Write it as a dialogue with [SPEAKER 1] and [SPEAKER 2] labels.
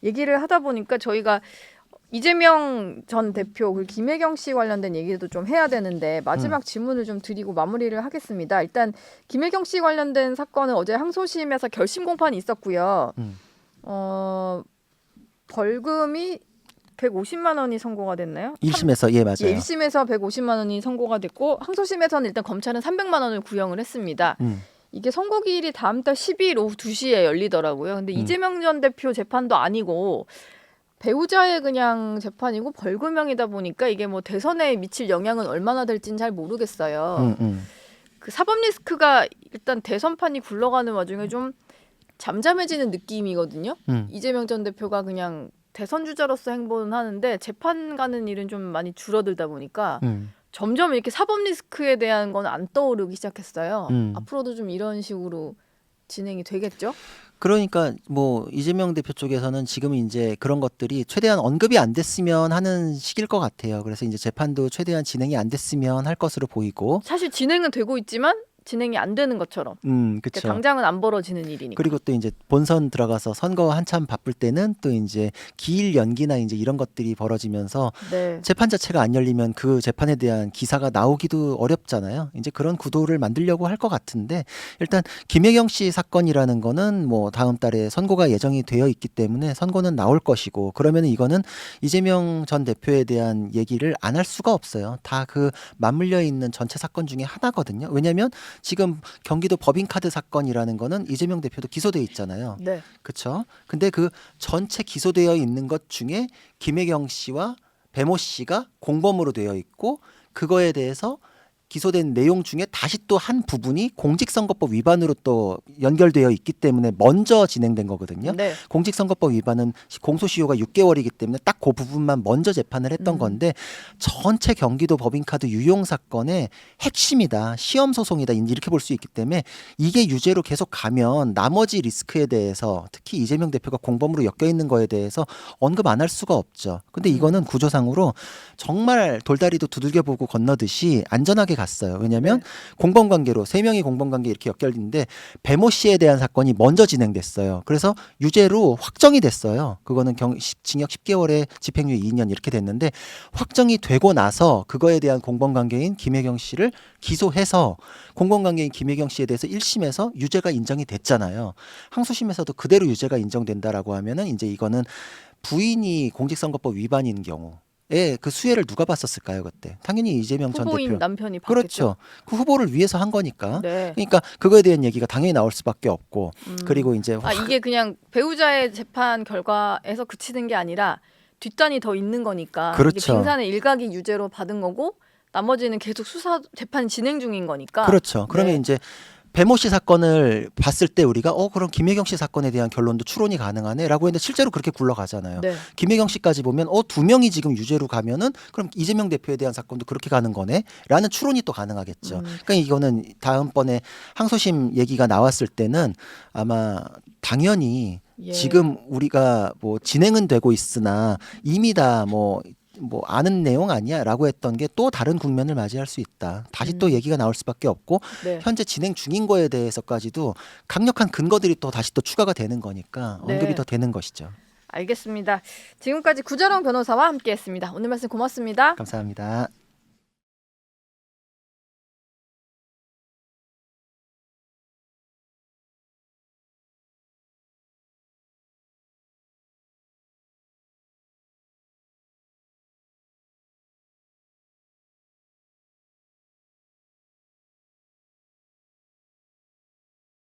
[SPEAKER 1] 얘기를 하다 보니까 저희가 이재명 전 대표 그리고 김혜경 씨 관련된 얘기도 좀 해야 되는데 마지막 질문을 좀 드리고 마무리를 하겠습니다. 일단 김혜경 씨 관련된 사건은 어제 항소심에서 결심 공판이 있었고요. 벌금이 150만 원이 선고가 됐나요?
[SPEAKER 2] 1심에서 예 맞아요.
[SPEAKER 1] 예, 1심에서 150만 원이 선고가 됐고 항소심에서는 일단 검찰은 300만 원을 구형을 했습니다. 이게 선고 기일이 다음 달 12일 오후 2시에 열리더라고요. 근데 이재명 전 대표 재판도 아니고 배우자의 그냥 재판이고 벌금형이다 보니까 이게 뭐 대선에 미칠 영향은 얼마나 될지는 잘 모르겠어요. 그 사법 리스크가 일단 대선판이 굴러가는 와중에 좀 잠잠해지는 느낌이거든요. 이재명 전 대표가 그냥 대선 주자로서 행보는 하는데 재판 가는 일은 좀 많이 줄어들다 보니까 점점 이렇게 사법 리스크에 대한 건 안 떠오르기 시작했어요. 앞으로도 좀 이런 식으로 진행이 되겠죠?
[SPEAKER 2] 그러니까 뭐 이재명 대표 쪽에서는 지금 이제 그런 것들이 최대한 언급이 안 됐으면 하는 시기일 것 같아요. 그래서 이제 재판도 최대한 진행이 안 됐으면 할 것으로 보이고
[SPEAKER 1] 사실 진행은 되고 있지만 진행이 안 되는 것처럼. 그러니까
[SPEAKER 2] 그렇죠.
[SPEAKER 1] 당장은 안 벌어지는 일이니까.
[SPEAKER 2] 그리고 또 이제 본선 들어가서 선거 한참 바쁠 때는 또 이제 기일 연기나 이제 이런 것들이 벌어지면서
[SPEAKER 1] 네.
[SPEAKER 2] 재판 자체가 안 열리면 그 재판에 대한 기사가 나오기도 어렵잖아요. 이제 그런 구도를 만들려고 할 것 같은데 일단 김혜경 씨 사건이라는 거는 뭐 다음 달에 선고가 예정이 되어 있기 때문에 선고는 나올 것이고 그러면 이거는 이재명 전 대표에 대한 얘기를 안 할 수가 없어요. 다 그 맞물려 있는 전체 사건 중에 하나거든요. 왜냐하면 지금 경기도 법인카드 사건이라는 거는 이재명 대표도 기소돼 있잖아요.
[SPEAKER 1] 네.
[SPEAKER 2] 그렇죠? 근데 그 전체 기소되어 있는 것 중에 김혜경 씨와 배모 씨가 공범으로 되어 있고 그거에 대해서 기소된 내용 중에 다시 또 한 부분이 공직선거법 위반으로 또 연결되어 있기 때문에 먼저 진행된 거거든요.
[SPEAKER 1] 네.
[SPEAKER 2] 공직선거법 위반은 공소시효가 6개월이기 때문에 딱 그 부분만 먼저 재판을 했던 건데 전체 경기도 법인카드 유용 사건의 핵심이다. 시험 소송이다. 이렇게 볼 수 있기 때문에 이게 유죄로 계속 가면 나머지 리스크에 대해서 특히 이재명 대표가 공범으로 엮여 있는 거에 대해서 언급 안 할 수가 없죠. 근데 이거는 구조상으로 정말 돌다리도 두들겨 보고 건너듯이 안전하게 갔어요. 왜냐하면 공범관계로 세 명이 공범관계 이렇게 엮여있는데 배모 씨에 대한 사건이 먼저 진행됐어요. 그래서 유죄로 확정이 됐어요. 그거는 징역 10개월에 집행유예 2년 이렇게 됐는데 확정이 되고 나서 그거에 대한 공범관계인 김혜경 씨를 기소해서 공범관계인 김혜경 씨에 대해서 1심에서 유죄가 인정이 됐잖아요. 항소심에서도 그대로 유죄가 인정된다라고 하면은 이제 이거는 부인이 공직선거법 위반인 경우 그 수혜를 누가 봤었을까요 그때? 당연히 이재명 전
[SPEAKER 1] 후보인
[SPEAKER 2] 대표.
[SPEAKER 1] 남편이 받겠죠.
[SPEAKER 2] 그렇죠. 그 후보를 위해서 한 거니까.
[SPEAKER 1] 네.
[SPEAKER 2] 그러니까 그거에 대한 얘기가 당연히 나올 수밖에 없고. 그리고 이제
[SPEAKER 1] 이게 그냥 배우자의 재판 결과에서 그치는 게 아니라 뒷단이 더 있는 거니까.
[SPEAKER 2] 그렇죠.
[SPEAKER 1] 이게 빙산의 일각이 유죄로 받은 거고 나머지는 계속 수사 재판 진행 중인 거니까.
[SPEAKER 2] 그렇죠. 그러면
[SPEAKER 1] 네.
[SPEAKER 2] 이제 배모 씨 사건을 봤을 때 우리가 그럼 김혜경 씨 사건에 대한 결론도 추론이 가능하네라고 했는데 실제로 그렇게 굴러가잖아요.
[SPEAKER 1] 네.
[SPEAKER 2] 김혜경 씨까지 보면 두 명이 지금 유죄로 가면은 그럼 이재명 대표에 대한 사건도 그렇게 가는 거네라는 추론이 또 가능하겠죠. 그러니까 이거는 다음번에 항소심 얘기가 나왔을 때는 아마 당연히 지금 우리가 뭐 진행은 되고 있으나 이미 다 뭐 아는 내용 아니야라고 했던 게 또 다른 국면을 맞이할 수 있다. 다시 또 얘기가 나올 수밖에 없고
[SPEAKER 1] 네.
[SPEAKER 2] 현재 진행 중인 거에 대해서까지도 강력한 근거들이 또 다시 또 추가가 되는 거니까 언급이
[SPEAKER 1] 네.
[SPEAKER 2] 더 되는 것이죠.
[SPEAKER 1] 알겠습니다. 지금까지 구자룡 변호사와 함께했습니다. 오늘 말씀 고맙습니다.
[SPEAKER 2] 감사합니다.